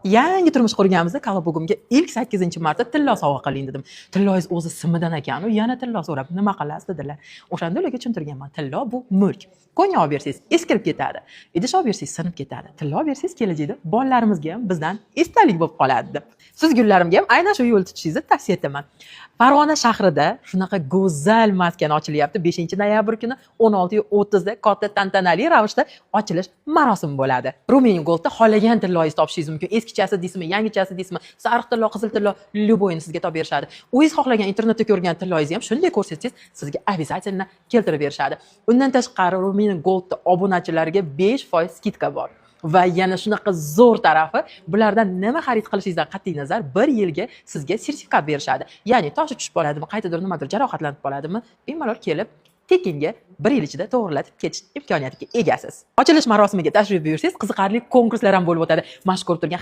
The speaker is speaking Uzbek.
Yangi turmush qurganimizda Kalabugimga ilk 8-marta tillo sovg'a qiling dedim. Tilloyingiz o'zi simidan ekan, u yana tillo so'rab, nima qilasiz dedilar. O'shanda ularga tushuntirganman. Tillo bu mulk. Ko'ngil olib bersangiz eskirib ketadi. Idish olib bersangiz sinib ketadi. Tillo olib bersangiz kelajakda bolalarimizga ham bizdan esdalik bo'lib qoladi deb. Siz gullarimga ham aynan shu yo'l tutishingizni tavsiya etaman. Farg'ona shahrida shunaqa go'zal maskan ochilyapti. 5-noyabr kuni 16:30 da katta tantanali ravishda ochilish marosimi bo'ladi. Ruminian Goldda xohlagan tilloyingizni topishingiz mumkin. Eskichasi deysizmi, yangichasi deysizmi, sariq tillo, qizil tillo, любойni sizga topib berishadi. O'zingiz xohlagan internetda ko'rgan tilloyingizni ham shunday ko'rsatsangiz, sizga обязательно keltirib berishadi. Undan tashqari Ruminian Goldda obunachilariga 5% skidka bor. Va yana shunaqa zo'r tarafi, bulardan nima xarid qilishingizdan qat'iy nazar 1 yilga sizga sertifikat berishadi. Ya'ni toshi tushib qoladimi, qaytadir nimadir jarohatlanib qoladimi, bemalol kelib tekinga 1 yil ichida to'g'rilatib ketish imkoniyatiga egasiz. Ochilish marosimiga tashrif buyursangiz, qiziqarli konkurslar ham bo'lib o'tadi. Mashhur turgan